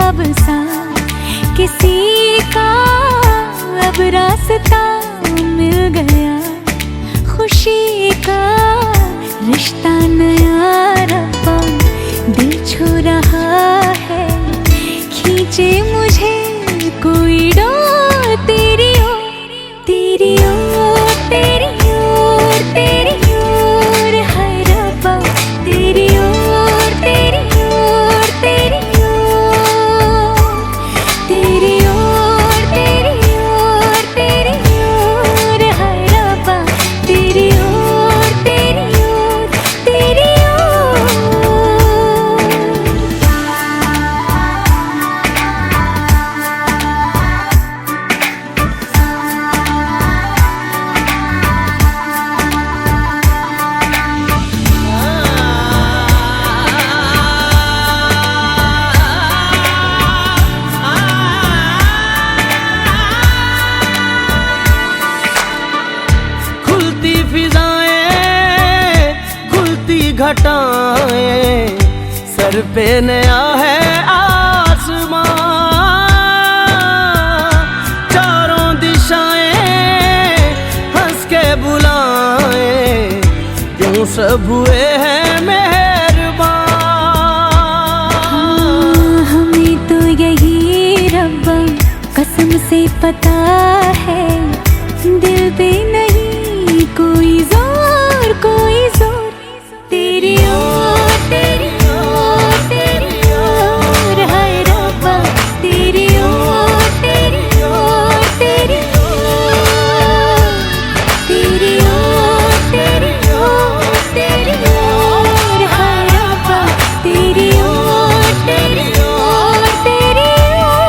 ख्वाब सा किसी का अब रास्ता मिल गया, खुशी का रिश्ता नया रब्बा दिल छू रहा है, खींचे मुझे कोई डोर तेरी ओर, तेरी ओर, तेरी ओर, तेरी ओर है रब्बा, तेरी ओर, तेरी ओर, तेरी ओर, तेरी ओर, तेरी ओर, तेरी ओर है रब्बा, तेरी ओर, तेरी ओर, तेरी ओर। खुलती फिजाएं, खुलती घटाएं, सर पे नया है आसमां, चारों दिशाएं हंस के बुलाएं, क्यों सब हुए हैं मेहरबान। हमें तो यही रब्बा कसम से पता है, दिल पे नहीं कोई जोर, कोई जोर, तेरी ओर, तेरी ओर, तेरी ओर है रब्बा, तेरी ओर, तेरी ओर, तेरी ओर, तेरी ओर, तेरी ओर, तेरी ओर है रब्बा, तेरी ओर, तेरी ओर, तेरी ओर।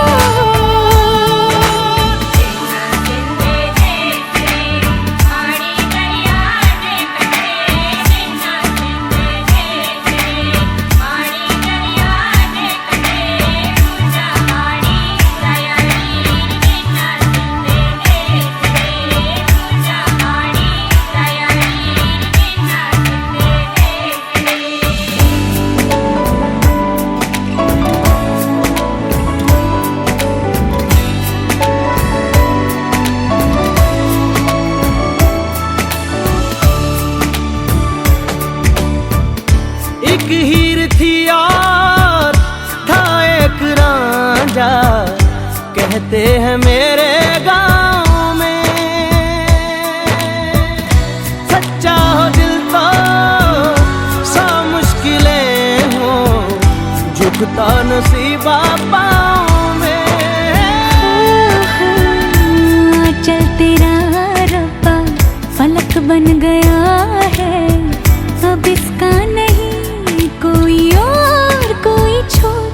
एक हीर थी और था एक रांझा, कहते हैं मेरे गांव में, सच्चा हो दिल तो सौ मुश्किलें हो, झुकता नसीबा पाँव में। चल तेरा रब्बा फलक बन गया है, अब इसका नहीं कोई और, कोई छोर,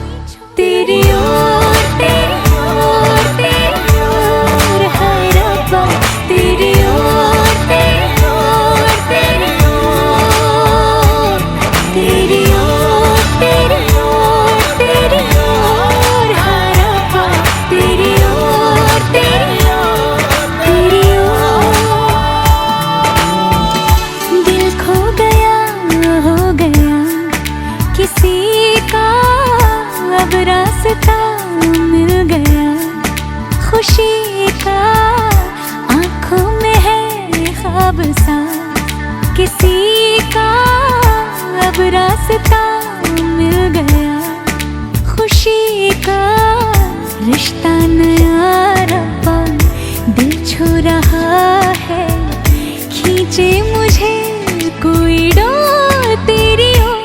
तेरी ओर, तेरी ओर, तेरी ओर है रब्बा, तेरी ओर, तेरी ओर, तेरी ओर, तेरी ओर, तेरी ओर, तेरी ओर है रब्बा, तेरी ओर, तेरी ओर, तेरी ओर। दिल खो गया, हो गया किसी का अब रास्ता मिल गया, खुशी का आंखों में है ख्वाब सा किसी का अब रास्ता मिल गया, खुशी का रिश्ता नया रब्बा दिल छू रहा है, खींचे मुझे कोई डोर तेरी ओर,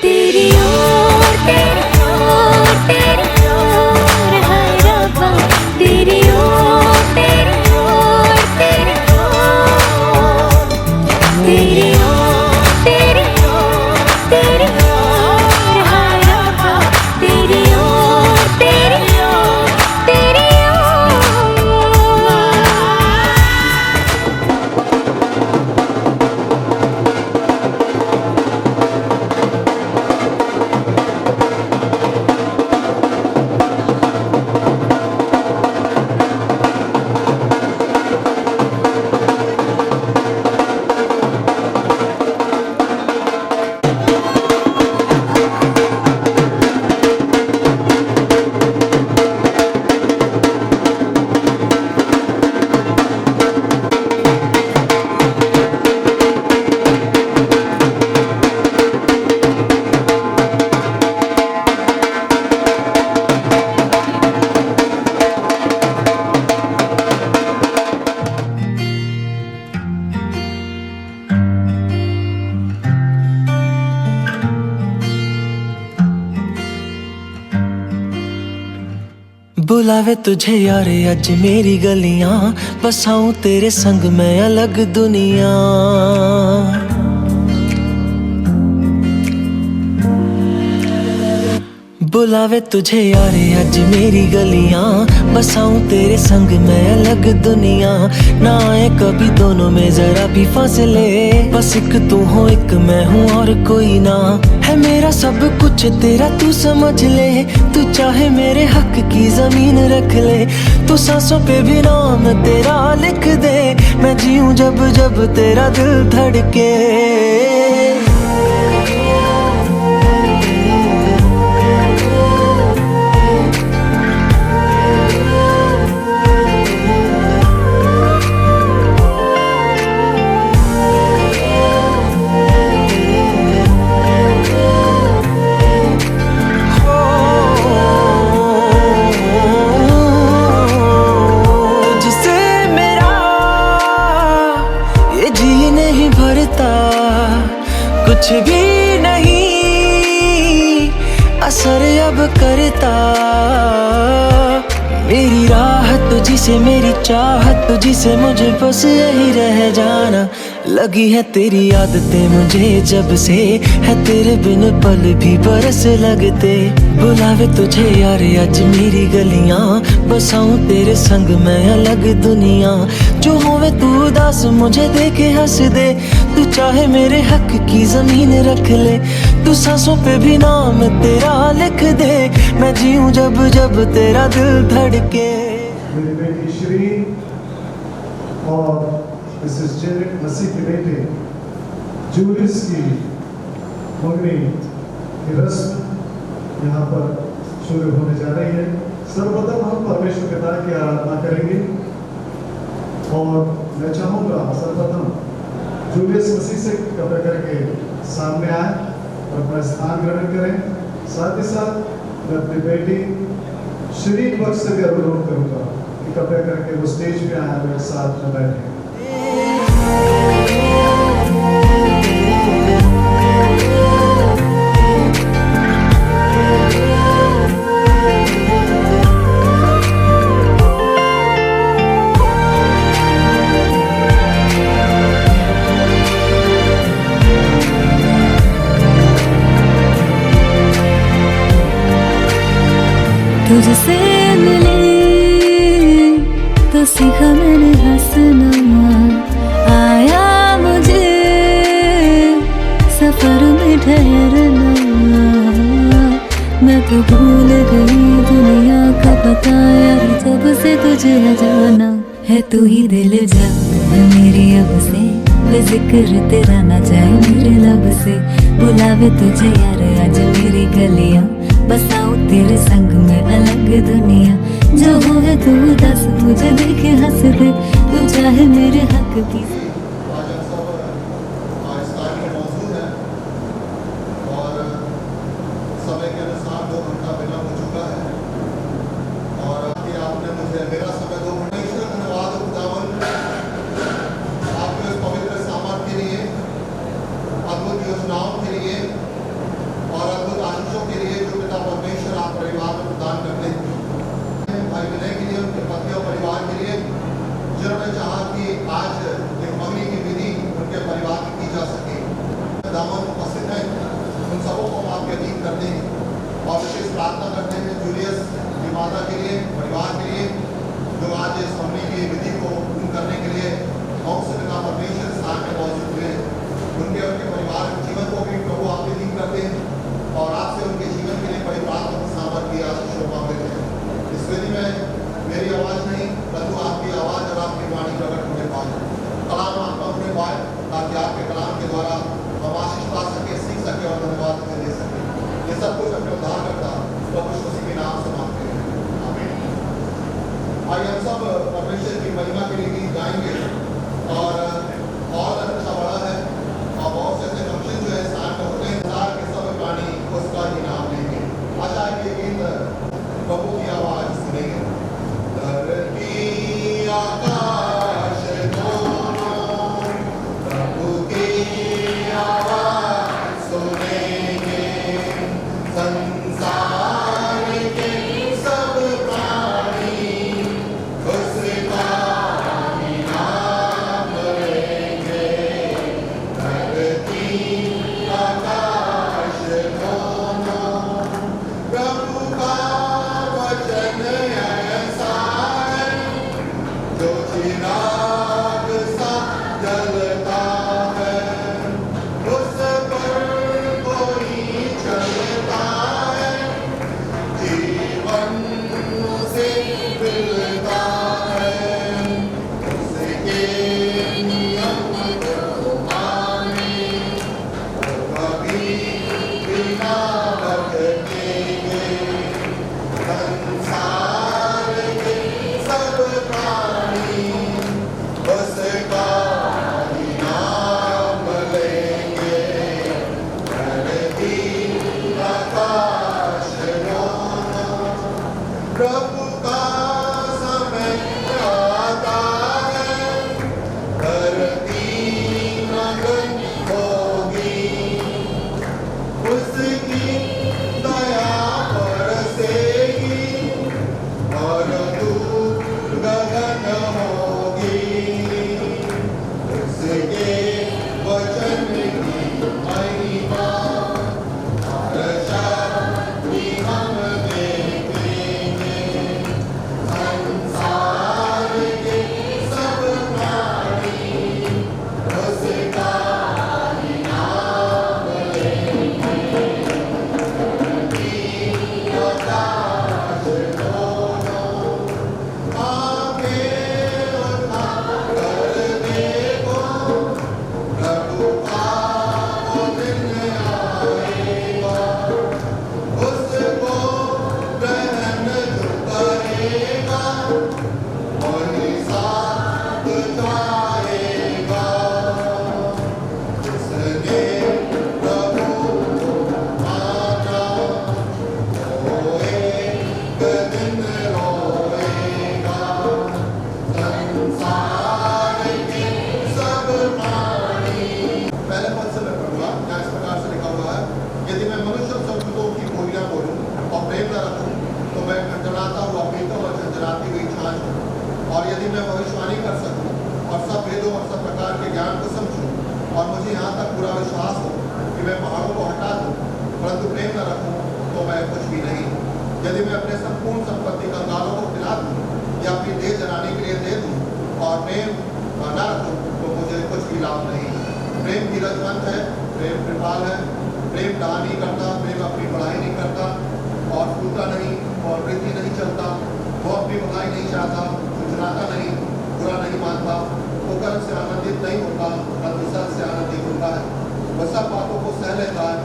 तेरी ओर, तेरी ओर, तेरी ओर है रब्बा, तेरी ओर, तेरी ओर, तेरी ओर, तेरी ओर, तेरी ओर, तेरी ओर। बुलावे तुझे यार अज मेरी गलियां, बसाऊं तेरे संग मैं अलग दुनिया। बुलावे तुझे यार अज मेरी गलियां, बसाऊं तेरे संग मैं अलग दुनिया। ना आए कभी दोनों में जरा भी फासले, बस एक तू हो एक मैं हूँ और कोई ना। है मेरा सब कुछ तेरा तू समझ ले, तू चाहे मेरे हक की जमीन रख ले। तू सांसों पे भी नाम तेरा लिख दे, मैं जीऊं जब जब तेरा दिल धड़के। कुछ भी नहीं असर अब करता, मेरी राह तुझी से मेरी चाहत तुझी से, मुझे बस यही रह जाना। लगी है तेरी आदतें मुझे जब से, है तेरे बिन पल भी बरस लगते। बुलावे तुझे यार आज मेरी गलियां, बसाऊं तेरे संग मैं अलग दुनिया। जो होवे तू उदास मुझे देखे हंस दे, तू चाहे मेरे हक की जमीन रख ले। तू सांसों पे भी नाम तेरा लिख दे, मैं जीऊं जब जब तेरा दिल धड़के। मेरी बेटी श्री और मिसेस जेनेट मसीह के बेटे जूलियस की मंगनी की रस्म यहाँ पर शुरू होने जा रही है। सर्वप्रथम हम परमेश्वर पिता की आराधना करेंगे और मैं चाहूँगा सर्वप्रथम जूलियस मसीह से कृपया करके सामने आए और अपना स्थान ग्रहण करें। साथ ही साथ मैं अपनी बेटी श्री बख्श से भी अनुरोध करूँगा कि कृपया करके वो स्टेज पे आए और एक साथ में बैठे। तुझसे मिले तो सीखा मैंने हंसना, आया मुझे सफर में ठहरना। मैं तो भूल गई दुनिया का पता यार, जब से तुझे जाना है। तू ही दिल जा मेरी अब से, बेजिक्र तेरा ना जाए मेरे लब से। बुलावे तुझे यार आज मेरी गलियां, बसाऊं तेरे संग में अलग दुनिया। जो होवे तू दस मुझे देखे हंस दे, तू चाहे मेरे हक की। और विशेष प्रार्थना करते हैं जूलियस की माता के लिए, परिवार के लिए, जो आज इस मम्मी की विधि को पूर्ण करने के लिए मौसम का परमेश्वर स्थान में मौजूद हुए। उनके परिवार के जीवन को भी प्रभु आप विधि करते हैं और आपसे उनके जीवन के लिए पवित्र आत्मा की सामर्थ्य की आशीष मांगते हैं। इस विधि में मेरी आवाज़ नहीं, परंतु आपकी आवाज़ और आपकी वाणी प्रकट होने पाए, कलाम आपका होने पाए, ताकि आपके कलाम के द्वारा हम आशीष पा सके, सीख सके और धन्यवाद दे सके। ये सब कुछ अपने उद्धार करता प्रभु उसी के नाम से मांगते हैं, आमीन। आइए हम सब परमेश्वर की महिमा के लिए गीत गाएंगे और अच्छा बड़ा है और बहुत से ऐसे फंक्शन जो है स्थान में होते हैं, संसार के सब प्राणी उसका ही नाम लेंगे। आशा है कि गीत प्रभु की आवाज सुनेंगे। धरती आकाश दोनों प्रभु की आवाज सुनेंगे, संसार के सब प्राणी प्रभु का समय आता है, धरती मगन होगी, उसकी दया बरसेगी और धूप गगन होगी, उसके वचन की महिमा और शक्ति हम देखेंगे, संसार के सब प्राणी उसका नाम लेंगे, आकाश दोनों आंखें उठा कर देखो, प्रभु का वो दिन आएगा, उसको ग्रहण जो करेगा वही साथ जाएगा, जिसने प्रभु को माना वो एक दिन रोएगा, संसार के सब प्राणी। पहले पद से मैं पढ़ूंगा, यहाँ इस प्रकार से लिखा हुआ है, यदि मैं मनुष्य और संस्कृतों की बोलियां बोलूं और प्रेम न रखूं तो मैं खंडनाता हुआ पीतल और झंझनाती हुई छाछ हूं, और यदि मैं भविष्यवाणी कर सकूं और सब वेदों और सब प्रकार के ज्ञान को समझूं और मुझे यहाँ तक पूरा विश्वास हो कि मैं पहाड़ों को हटा दूं, परंतु प्रेम न रखूं तो मैं कुछ भी नहीं हूं। यदि मैं अपने संपूर्ण संपत्ति कंगालों को खिला दूं या अपनी देह जलाने के लिए दे दूं और प्रेम न रखूं तो मुझे कुछ भी लाभ नहीं। प्रेम धीरजवंत है, प्रेम कृपाल है, प्रेम डहा नहीं करता, प्रेम अपनी बढ़ाई नहीं करता और फूलता नहीं और वृद्धि नहीं चलता, वो अपनी भलाई नहीं चाहता, झुठलाता नहीं, बुरा नहीं मानता, वो कर्म से आनंदित नहीं होता, परंतु सत्य से आनंदित होता है, वह सब बातों को सह लेता है,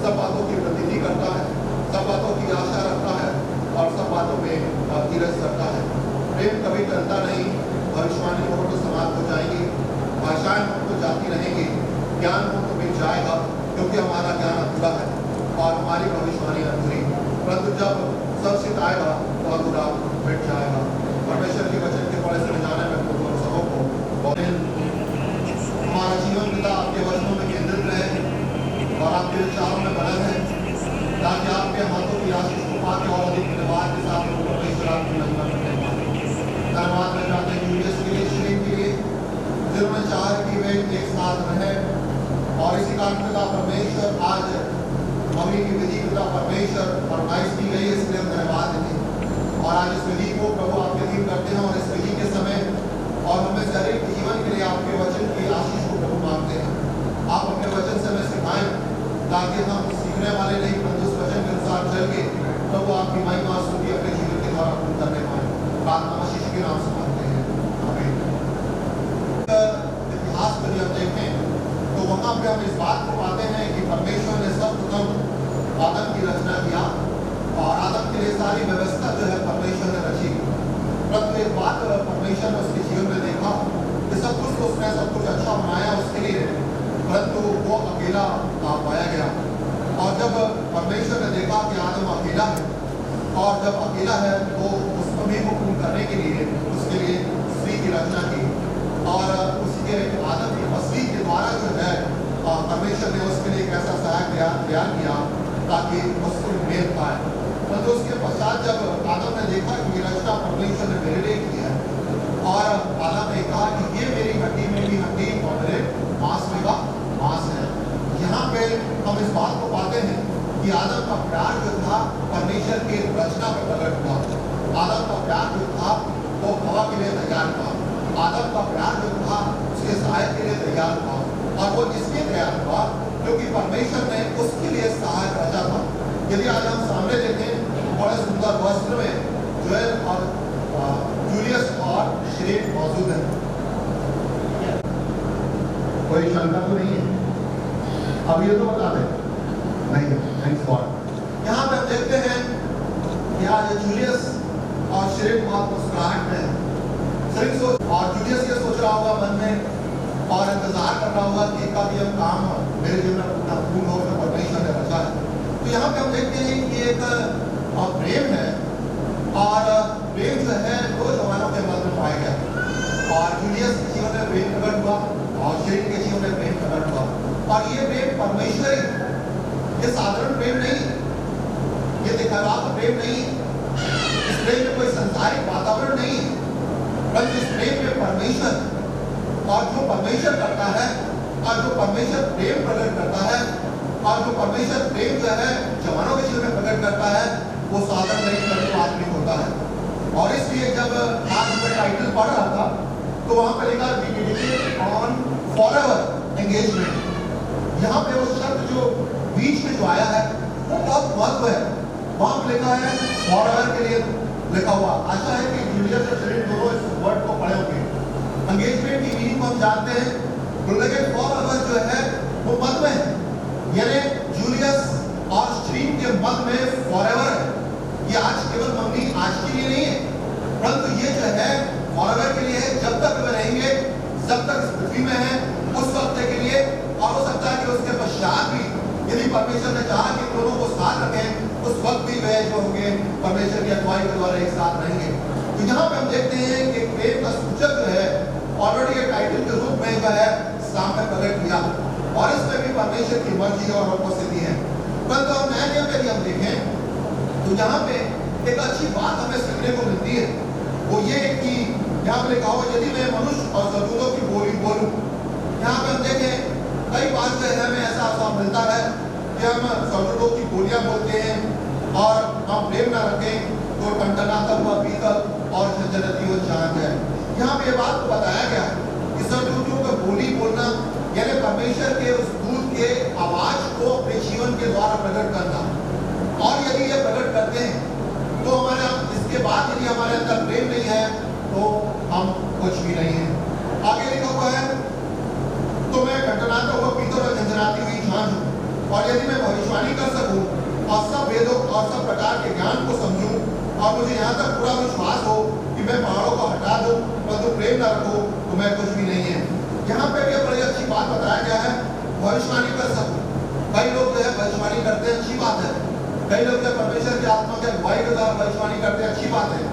सब बातों की प्रतिधि करता है, सब बातों की आशा रखता है और सब बातों में धीरज रखता है। प्रेम कभी टलता नहीं, भविष्यवाणी हो तो समाप्त हो जाएगी, भाषाएं हो तो जाती रहेंगी, ज्ञान हो तो मिट जाएगा, क्योंकि हमारा ज्ञान अधूरा है और हमारी भविष्यवाणी अधूरी, परंतु जब सबसे आएगा तो अधूरा मिट जाएगा। परमेश्वर के वचन के पढ़े समझाने में प्रभु और सबों को हमारा जीवन पिता आपके वचनों में केंद्रित रहे और आपके विचारों में बना रहे, ताकि आपके हाथों की आशीष को पाके और अधिक धन्यवाद के साथ परमेश्वर आपकी महिमा करने पाए। धन्यवाद मैं चाहते हैं यूलियस के लिए, श्री के लिए, जिन्होंने चाहा कि वे एक साथ रहे और इसी कारण पिता परमेश्वर आज मम्मी की विधि पिता परमेश्वर फरमाइश की गई है, इसलिए हम धन्यवाद देते हैं और आज इस विधि को प्रभु आपके अधीन करते हैं और इस विधि के समय और हमें शारीरिक जीवन के लिए आपके वचन की आशीष को प्रभु मांगते हैं। आप अपने वचन से हमें सिखाएं ताकि हम सीखने वाले नहीं परंतु उस वचन के अनुसार चल के प्रभु आपकी महिमा स्तुति अपने जीवन के द्वारा पूर्ण करने पाए। प्रार्थना मसीह के नाम से मांगते हैं, आमीन। इतिहास पर जब देखें तो वहां पे हम इस बात को पाते हैं कि परमेश्वर ने सर्वप्रथम आदम की रचना किया और आदम के लिए सारी व्यवस्था जो है परमेश्वर ने रची, परंतु एक बात परमेश्वर ने उसके जीवन में देखा कि सब कुछ तो उसने सब कुछ अच्छा बनाया उसके लिए, परंतु वो अकेला पाया गया। और जब परमेश्वर ने देखा कि आदम अकेला है और जब अकेला है तो उस कमी को पूर्ण करने के लिए उसके लिए स्त्री की रचना की और उसके आदम की पसली के द्वारा जो है परमेश्वर ने उसके लिए एक ऐसा सहायक तैयार किया ताकि उसको मेल पाए। परंतु उसके पश्चात जब आदम ने देखा कि ये रचना परमेश्वर ने मेरे लिए की है और आदम ने कहा कि ये मेरी हड्डी में भी हड्डी और मेरे मांस में का मांस है। यहाँ पे हम इस बात को पाते हैं कि आदम का प्यार जो था परमेश्वर की रचना में प्रकट हुआ। आदम का प्यार जो था वो हवा के लिए तैयार था, आदम का प्यार जो था उसके सहायक के लिए तैयार था और वो इसलिए तैयार हुआ क्योंकि परमेश्वर ने उसके लिए सहायक रचा था। यदि आज हम सामने देखें बड़े सुंदर वस्त्र में जोएल और जूलियस और श्रेन मौजूद है, कोई शंका तो नहीं है? अब ये तो बता दें नहीं, थैंक्स गॉड। यहाँ पे हम देखते हैं कि आज जूलियस और श्रेन बहुत मुस्कुराहट में और जूलियस ये सोच रहा होगा मन में और इंतजार कर रहा होगा कि कब ये काम मेरे जीवन में पूर्ण हो जो परमेश्वर ने रचा है। तो यहाँ पे हम देखते हैं कि एक प्रेम है और ये दिखावा का प्रेम नहीं है, इस प्रेम में कोई संसारिक वातावरण नहीं है, परंतु इस प्रेम में परमेश्वर और जो परमेश्वर करता है और जो परमेश्वर प्रेम प्रकट करता है और जो परमेश्वर प्रेम जो है जवानों के जीवन में प्रकट करता है वो साधन नहीं करने आत्मिक होता है। और इसलिए जब आज मैं टाइटल पढ़ रहा था तो वहां पर लिखा डिकेटेड ऑन फॉरएवर एंगेजमेंट। यहाँ पे वो शब्द जो बीच में जो आया है वो बहुत महत्व है। वहां पर लिखा है फॉरएवर के लिए लिखा हुआ। आशा है कि जूलियस और शरीर दोनों इस वर्ड को पढ़े होंगे। एंगेजमेंट की मीनिंग को हम जानते हैं, तो लेकिन फॉरएवर जो है वो मत में है, यानी जूलियस और स्ट्रीम के मत में फॉरएवर है। ये आज केवल मंगनी आज के लिए नहीं है, परंतु ये जो है फॉरएवर के लिए है, जब तक वे रहेंगे, जब तक इस पृथ्वी में है उस वक्त के लिए। और हो सकता है कि उसके पश्चात भी यदि परमेश्वर ने चाहा कि दोनों को साथ रखें उस वक्त भी वे जो होंगे परमेश्वर की अगुवाई के द्वारा एक साथ रहेंगे। तो यहाँ पे हम देखते हैं कि प्रेम का सूचक जो है ऑलरेडी एक टाइटल के रूप में जो है सामने प्रकट किया और इसमें भी परमेश्वर की मर्जी और उपस्थिति है। परंतु हम नए नियम में भी हम देखें तो यहाँ पे एक अच्छी बात हमें सीखने को मिलती है, वो ये कि यहाँ पे लिखा हुआ यदि मैं मनुष्य और स्वर्गदूतों की बोली बोलूं। यहाँ पे हम देखें कई बार जो है हमें ऐसा अवसर मिलता है कि हम स्वर्गदूतों की बोलियां बोलते हैं और हम प्रेम ना रखें तो टनटनाता हुआ पीतल और झंझनाती हुई चांद है। यहाँ पे ये बात को बताया गया है कि स्वर्गदूतों का बोली बोलना यानी परमेश्वर के उस दूत के आवाज को अपने जीवन के द्वारा प्रकट करना। और यदि ये प्रकट करते हैं तो हमारा इसके बाद यदि हमारे अंदर प्रेम नहीं है तो हम कुछ भी नहीं है। आगे लिखा हुआ है तो मैं टनटनाता हुआ पीतल और झंझनाती हुई झांझ हूं और यदि मैं भविष्यवाणी कर सकूं और सब वेदों और सब प्रकार के ज्ञान को समझूं और मुझे यहाँ तक पूरा विश्वास हो कि मैं पहाड़ों को हटा दूं परंतु प्रेम न रखूं तो मैं कुछ भी नहीं है। यहाँ पे भी बड़ी अच्छी बात बताया गया है, भविष्यवाणी कर सकूं। कई लोग जो है भविष्यवाणी करते हैं, अच्छी बात है। कई लोग जब परमेश्वर की आत्मा के अगुवाई के द्वारा भविष्यवाणी करते हैं, अच्छी बात है।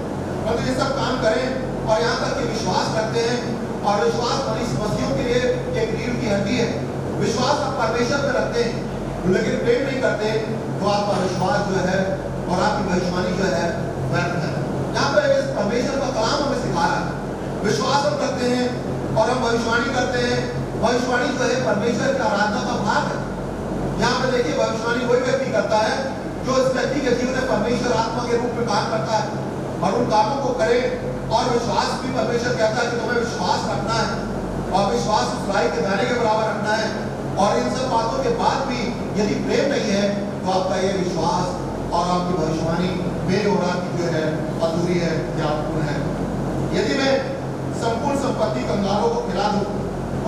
परंतु ये सब काम करें और यहाँ तक कि विश्वास करते हैं और विश्वास मसीहियों के लिए एक रीढ़ की हड्डी है। विश्वास आप परमेश्वर पे रखते हैं लेकिन प्रेम नहीं करते तो आपका विश्वास जो है और आपकी भविष्यवाणी जो है व्यर्थ है। यहाँ पे परमेश्वर का कलाम हमें सिखा रहा है, विश्वास हम करते हैं और हम भविष्यवाणी करते हैं। भविष्यवाणी जो है परमेश्वर की आराधना का भाग है। यहाँ पे देखिए भविष्यवाणी वही व्यक्ति करता है जो इस व्यक्ति के जीवन में परमेश्वर आत्मा के रूप में काम करता है और उन कामों को करे। और विश्वास भी परमेश्वर कहता है कि तुम्हें विश्वास रखना है और विश्वास उस राई के दाने के बराबर रखना है। और इन सब बातों के बाद भी यदि प्रेम नहीं है तो आपका ये विश्वास और आपकी भविष्यवाणी मेरे और आपकी जो है अधूरी है या अपूर्ण है। यदि मैं संपूर्ण संपत्ति कंगालों को खिला दूं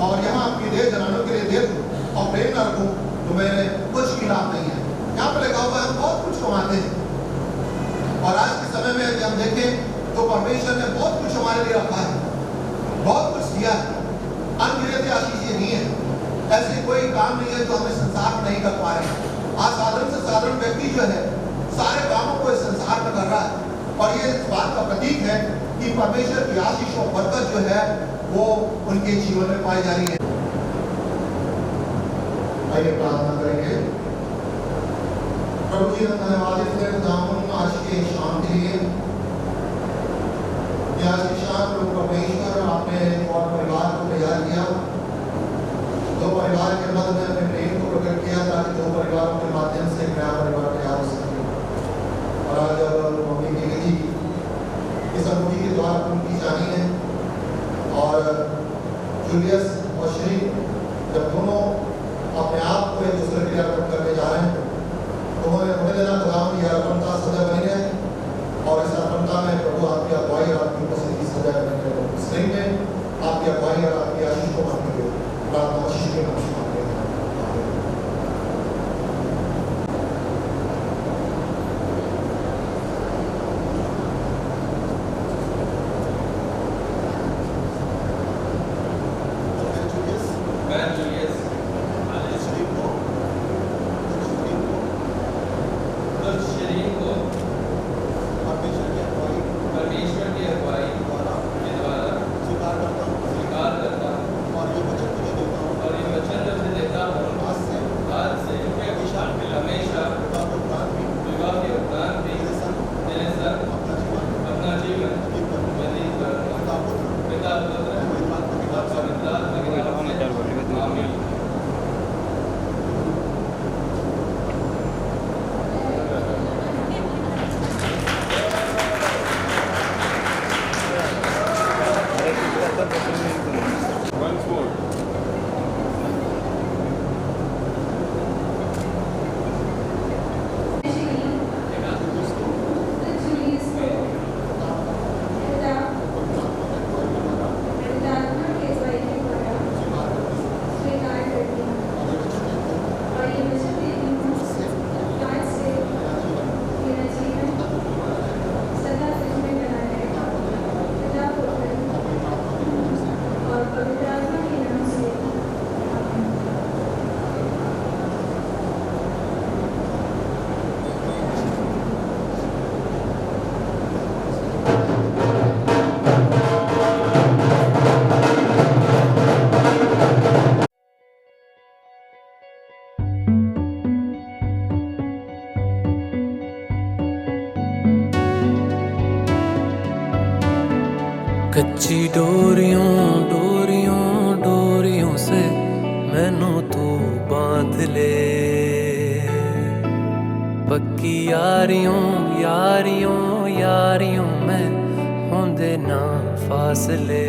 और यहाँ अपनी देह जनानों के लिए दे दूं और प्रेम न रखूं तो मेरे कुछ भी लाभ नहीं है। यहाँ पर लिखा हुआ है हम बहुत कुछ कमाते हैं और आज के समय में यदि हम देखें तो परमेश्वर ने बहुत कुछ हमारे लिए रखा है, बहुत कुछ दिया है, अनगिनत आशीष ये नहीं है। ऐसे कोई काम नहीं है जो हमें संसार में नहीं कर पा रहे। आज साधारण से साधारण व्यक्ति जो है सारे कामों को इस संसार में कर रहा है और ये इस बात का प्रतीक है कि परमेश्वर की आशीष और बरकत जो है वो उनके जीवन में पाई जा रही है। आइए प्रार्थना करेंगे। प्रभु जी हम धन्यवाद देते हैं खुदावंद आज के शाम के लिए। आज की शाम प्रभु परमेश्वर आपने और परिवार को तैयार किया, दो परिवार के मध्य में अपने प्रेम को प्रकट किया ताकि दो परिवारों के माध्यम से नया परिवार तैयार हो सके। और आज जब मम्मी की विधि इस अनुभूति के द्वारा पूर्ण की जानी है और जूलियस और श्री जब दोनों अपने आप को एक दूसरे के लिए अर्पण करने जा रहे हैं तो उन्हें देना खुदावंद यह अर्पणता सजा बनी है और इस अर्पणता में प्रभु आपकी अगुवाई और आपकी उपस्थिति सजा करने के स्त्री में आपकी अगुवाई और आपकी आशीष को मांगते हुए प्रार्थना आशीष के नाम से मांगते हैं। कच्ची डोरियों डोरियों डोरियों से मैनू तू बांध ले, पक्की यारियों यारियों यारियों में होंदे ना फासले।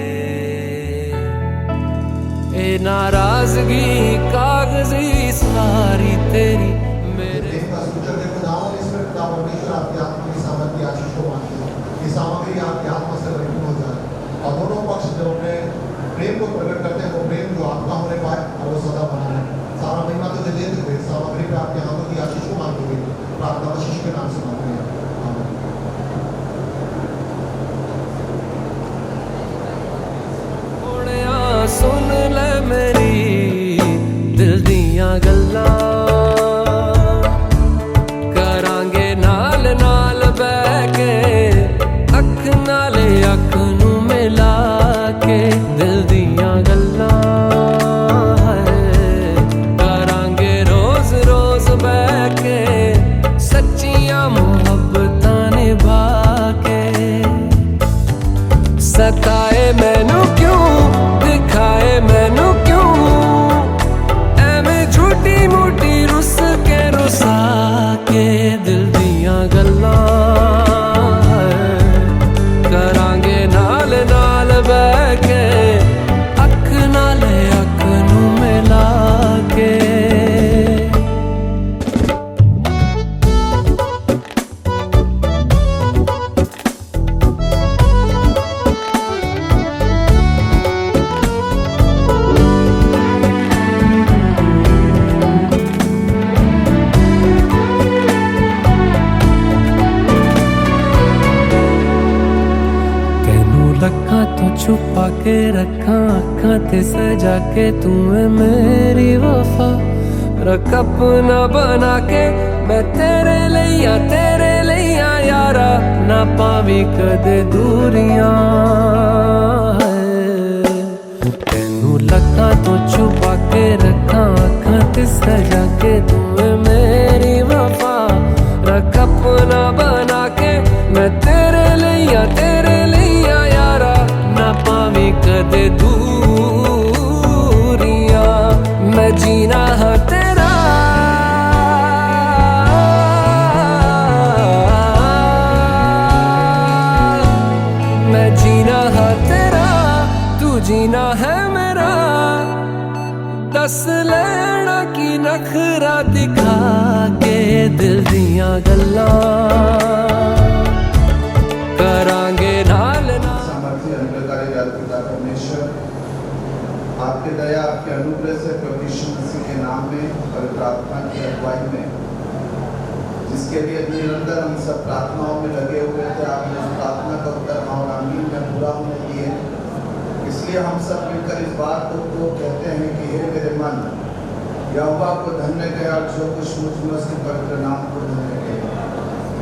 ए नाराजगी कागजी सारी तेरी मेरे देश का सूचक है खुदावन, इसमें खुदा परमेश्वर आपकी आत्मा की सामर्थ्य आशीष को मानते हैं। ये सामग्री आपकी आत्मा से परिपूर्ण हो जाए और दोनों पक्ष जब अपने प्रेम को प्रकट करते हैं वो प्रेम जो आपका होने पाए और वो सदा बना रहे। सारा महिमा तुझे देते हुए सामग्री पे आपके हाथों की आशीष को मानते हुए प्रार्थना आशीष के नाम से मांगते हैं, आमीन। सुन ले मेरी दिल दियां गल्लां, करांगे नाल नाल बैठ के अख नाले अख नू मिला के। दिल दियां गल्लां करांगे रोज रोज बैठ के सच्चियां मुहब्बतां निभा के। सताए मैनू क्यों दिखाए मैनू क्यों, एवें झूठी मूठी रुस के रुसा के। दिल दियां गल्लां करांगे नाल नाल बैठ के अख नाले अख नू मिला के। रखा तो छुपा के रखा अखा ते सजा के, तू है मेरी वफा रख अपना बना के। मैं तेरे लिया यारा ना पावी कदे दूरियां। तेनू लखा तो छुपा के रखा अखा ते सजा के, तू है मेरी वफा रख अपना बना के। मैं तेरे लिया यारा ना पावी कदे दूरियां। मैं जीना हाँ तेरा मैं जीना हाँ तेरा, तू जीना है मेरा। दस लेना की नखरा दिखा के। दिल दियां गल्लां करांगे नाल नाल। सामर्थ्य अनुग्रहकारी पिता परमेश्वर, आपके दया आपके अनुग्रह से प्रभु यीशु मसीह के नाम में और प्रार्थना की अगुवाई में, जिसके लिए निरंतर हम सब प्रार्थनाओं में लगे हुए थे, आपने इस प्रार्थना का उत्तर और आमीन में पूरा होने दिए। इसलिए हम सब मिलकर इस बात को कहते हैं कि हे मेरे मन यहोवा को धन्य कहे और जो कुछ मुझ में उसके पवित्र नाम को धन्य कहे।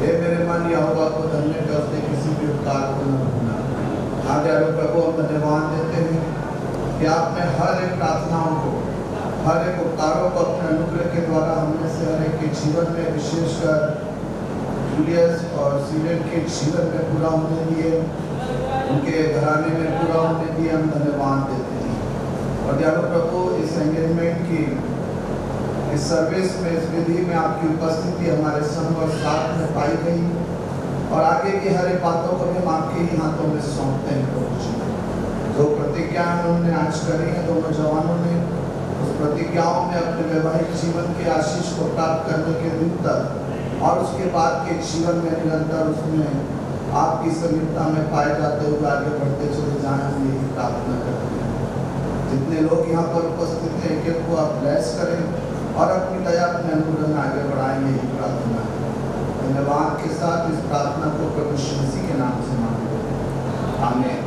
हे मेरे मन यहोवा को धन्य कर, उसने किसी भी उपकार को न भूलना। आगे प्रभु हम धन्यवाद देते हैं कि आपने हर एक प्रार्थनाओं को, हर एक उपकारों को अपने अनुग्रह के द्वारा हमने से हर एक के जीवन में, विशेषकर जूलियस और सीलेट के जीवन में पूरा होने दिए, उनके घराने में पूरा होने दिए। हम धन्यवाद देते हैं और दयालु प्रभु इस एंगेजमेंट की, इस सर्विस में, इस विधि में आपकी उपस्थिति हमारे संग और साथ में पाई गई और आगे की हर एक बातों को हम आपके ही हाथों में सौंपते हैं प्रभु जी। जो प्रतिज्ञाएं उन्होंने आज करी हैं दोनों जवानों ने, उस प्रतिज्ञाओं में अपने वैवाहिक जीवन के आशीष को प्राप्त करने के दिन तक और उसके बाद के जीवन में निरंतर उसमें आपकी समीपता में पाए जाते हुए आगे बढ़ते चले जाएं, हम यही प्रार्थना करते हैं। जितने लोग यहाँ पर उपस्थित हैं, एक को आप ब्लेस करें और अपनी दया अपने अनुग्रह में आगे बढ़ाएंगे, यही प्रार्थना है। धन्यवाद के साथ इस प्रार्थना को प्रभु यीशु मसीह के नाम से मांगते हैं, आमीन।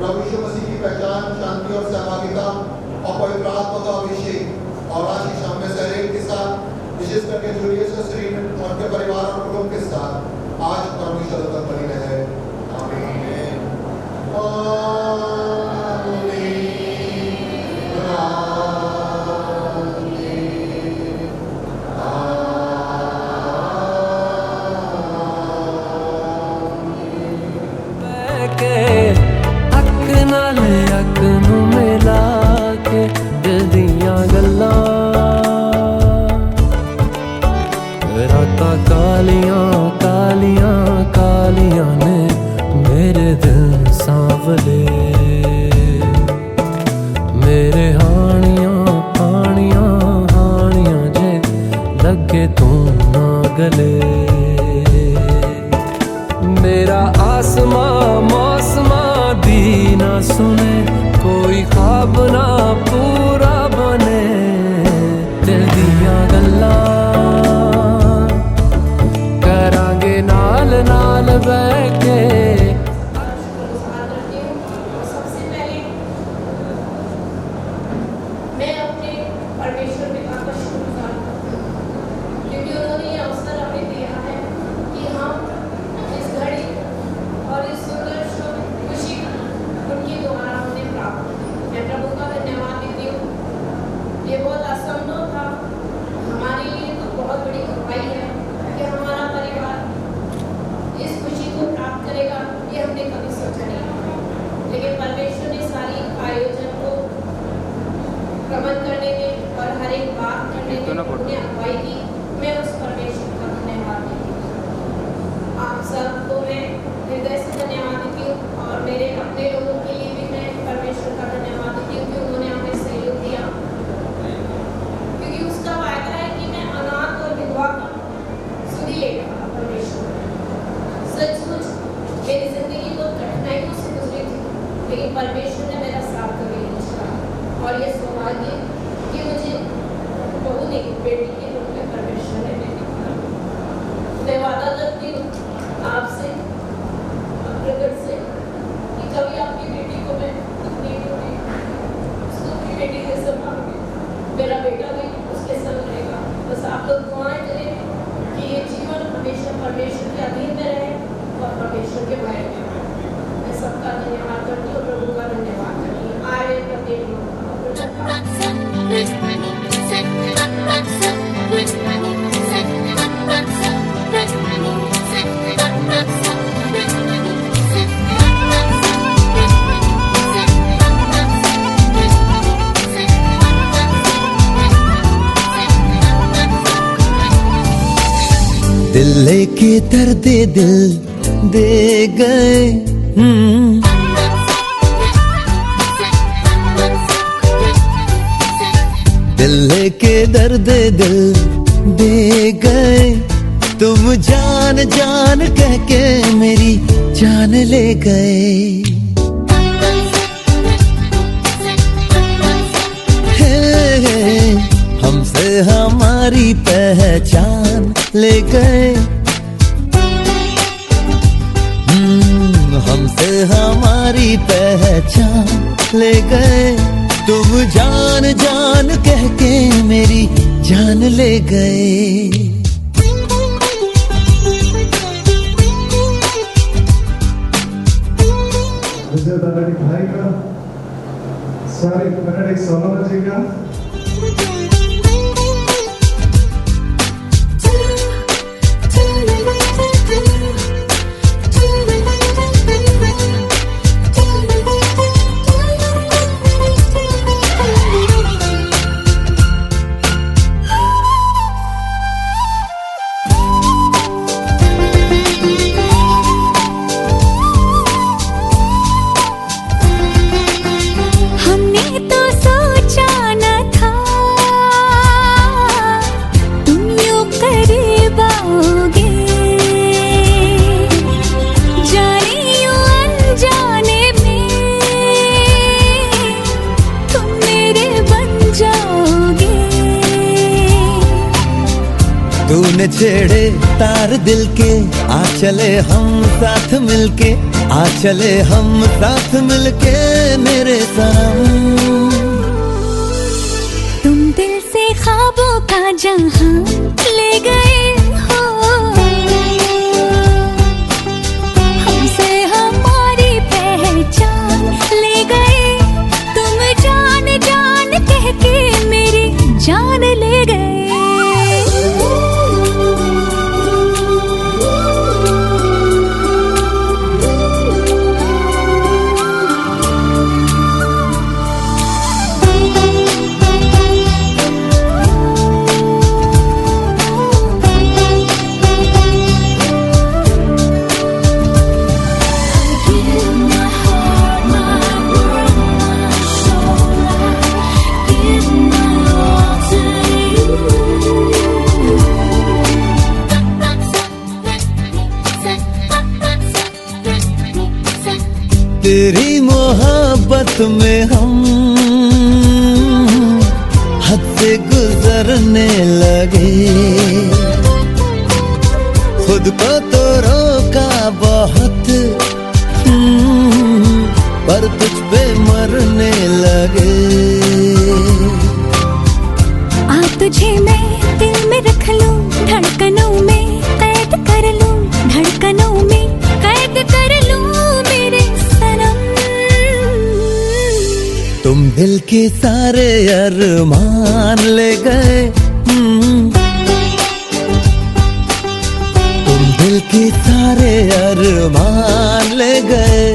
प्रभु यीशु मसीह की पहचान, शांति और सहभागिता और पवित्र आत्मा का अभिषेक और आशीष हम में से हर एक के साथ, विशेष करके जूलियस के शरीर में उनके परिवार और कुटुंब के साथ आज परमेश्वर तक बनी रहे। आमीन। अक नाल अक नू मिला के दिल दियां गल्लां, रातां कालियां कालियां कालियां ने मेरे दिल सांवले, मेरे हानियां हानियां हानियां जे लगे तू ना गले, मेरा आसमां मौसमां दी ना सुने, कोई ख्वाब ना पूरा बने, दिल दियां गल्लां करांगे नाल नाल बैठ के। सबसे पहले मैं अपने परमेश्वर पिता का शुक्रगुजार करती हूँ, क्योंकि उन्होंने ये अवसर हमें दिया है कि हम इस घड़ी और इस सुंदर शुभ खुशी उनके द्वारा हमने प्राप्त की। मैं प्रभु का धन्यवाद देती हूँ। ये बहुत असंभव था, हमारे लिए तो बहुत बड़ी खुदाई है कि हमारा परिवार इस खुशी को प्राप्त करेगा, ये हमने कभी सोचा नहीं। लेकिन परमेश्वर ने सारी आयोजन को प्रबंध करने में और हर एक बात करने में उन्हें अगुवाई दी। मैं उस परमेश्वर का धन्यवाद देती हूँ। आप सबको मैं हृदय से धन्यवाद देती हूँ और मेरे अपने लोगों के लिए भी मैं परमेश्वर का धन्यवाद देती हूँ कि उन्होंने हमें सहयोग दिया, क्योंकि उसका वायदा है कि मैं अनाथ और विधवा का सुधी लेगा। परमेश्वर सचमुच मेरी जिंदगी तो कठिनाइयों से गुजरी थी, लेकिन परमेश्वर ने मेरा साथ कभी नहीं छोड़ा। और ये सौभाग्य कि मुझे बहू ने बेटी के रूप में परमेश्वर ने दे दिया। मैं वादा करती हूँ आपसे, प्रगट से, कि कभी आपकी बेटी को मैं नहीं दूंगी, उसको अपनी बेटी के संभालूंगी। मेरा बेटा भी उसके संग रहेगा। बस आप लोग दुआएं करें कि ये जीवन हमेशा परमेश्वर के अधीन में रहे और परमेश्वर के भय में रहे। मैं सबका धन्यवाद करती हूँ, प्रभु का धन्यवाद करती हूँ। आए प्रत्येक लोग दिल लेके दर्द दिल दे गए, दिल लेके दर्द दिल दे गए, तुम जान जान कह के मेरी जान ले गए। हमसे हमारी पहचान ले गए, हमसे हमारी पहचान ले गए, तुम जान जान कह के मेरी जान ले गए। विजय दादाजी भाई का, सारी कन्नड़ सोनम जी का, हमने तो सोचा न था तूने छेड़े तार दिल के, आ चले हम साथ मिलके, आ चले हम साथ मिलके मेरे सनम। तुम दिल से ख्वाबों का जहां ले गए हो, हमसे हमारी पहचान ले गए। तुम जान जान कह के मेरी जान ले गए। तेरी मोहब्बत में हम हद से गुजरने लगे, खुद को तो रोका बहुत, पर तुझ पे मरने लगे। आ तुझे मैं दिल में रख लूं, धड़कनों में कैद कर लूं, धड़कनों में कैद कर लूं मेरे सनम। तुम दिल के सारे अरमान ले गए, तुम दिल के सारे अरमान ले गए।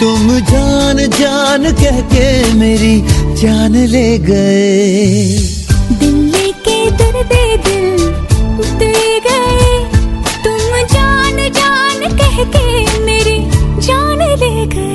तुम जान जान कह के मेरी जान ले गए। दिल लेके दर्दे दिल दे गए, तुम जान जान कह के मेरी जान ले गए।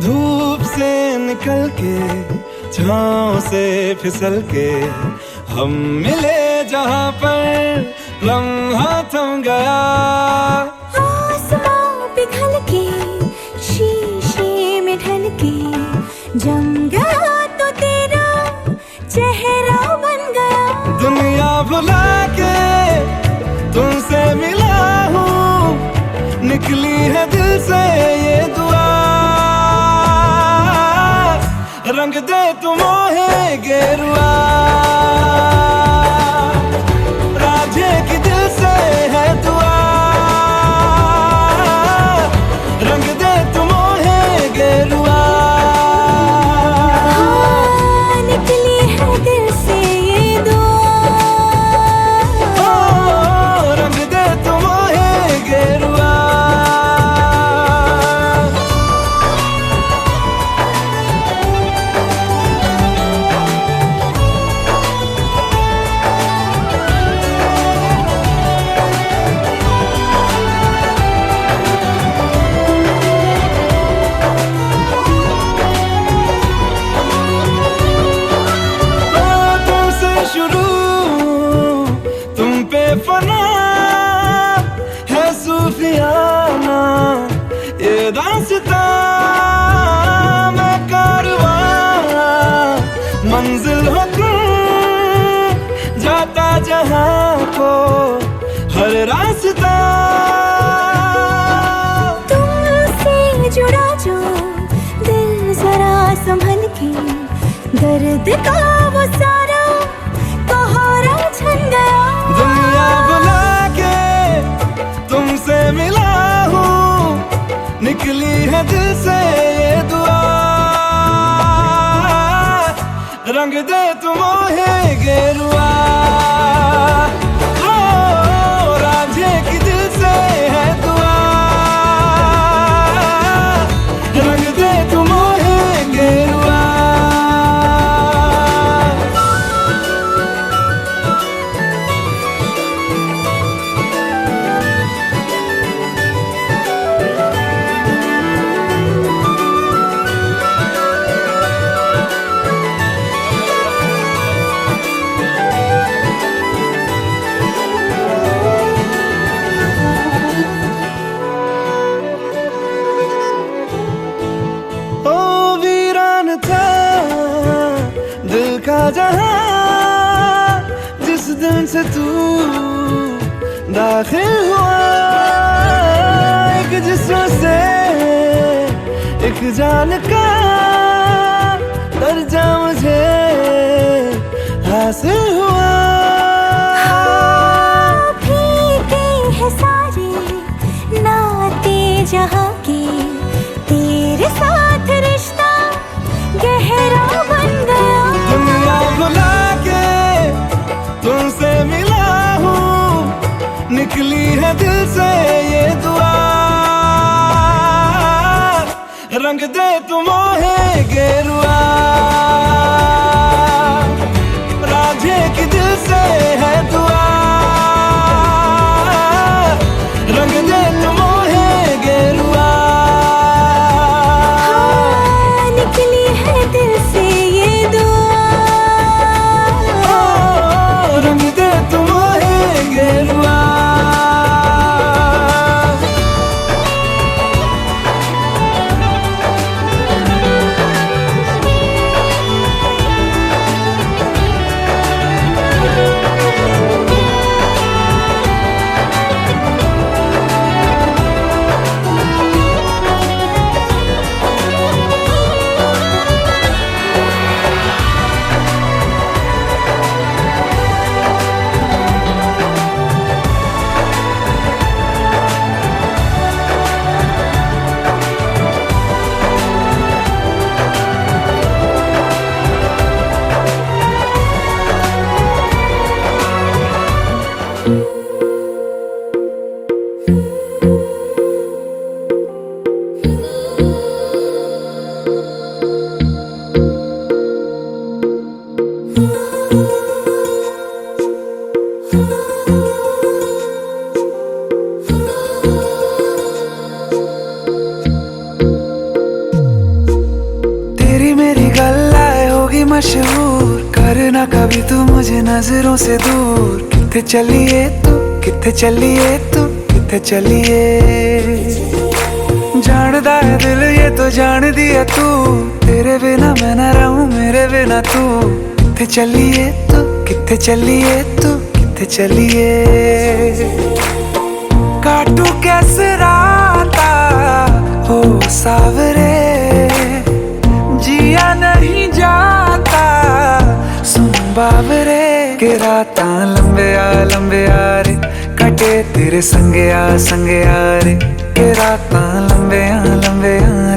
धूप से निकल के छाँव से फिसल के हम मिले जहाँ पर लम्हा थम गया। आसमां पिघल के शीशे में ढल के जम गया तो तेरा चेहरा बन गया। दुनिया भुला के तुमसे मिला हूँ, निकली है दिल से ये दुआ। रंग दे तू मोहे गेरुआ, राधे की दिल से है दुआ। रंग दे तू मोहे गेरुआ, निकली है दिल से ये दुआ। रंग दे तू मोहे गेरुआ। फना है सूफियाना ये दास्तां, मैं कारवां मंजिल हो तुम, जाता जहां को हर रास्ता। तुमसे जुड़ा जो दिल जरा संभल के, दर्द का वो सारा कोहरा छन गया। दुनिया बुला के तुमसे मिला हूँ, निकली है दिल से ये दुआ। रंग दे तू मोहे गेरुआ, राधे की दिल से है दुआ। रंग दे तू मोहे गेरुआ। तू दाखिल हुआ एक जिस्म से, एक जान का दर्जा मुझे हासिल हुआ। फीके हैं सारे नाते जहाँ के, तेरे साथ रिश्ता गहरा बन गया। दुनिया बुला के तुमसे मिला हूँ, निकली है दिल से ये दुआ, रंग दे तुम है गेरुआ। राधे की दिल से है दुआ, रंग दे तुम है गेरुआ। हाँ, निकली है दिल से ये दुआ, रंग दे तुम है गेरुआ। तेरी मेरी गल्लाए होगी मशहूर, करना कभी तू मुझे नजरों से दूर। किथे चलिए तू, किथे चलिए तू, किथे चलिए। जानदा है दिल ये तो जान दिया तू, तेरे बिना मैं ना रहूं मेरे बिना तू। किथे चलिए तू, किथे चलिए तू, किथे चलिए। काटू कैसे राता हो सावरे, जिया नहीं जाता सुन बाबरे। के राता लंबे आ रे, कटे तेरे संगे आ रे। के राता लंबे आ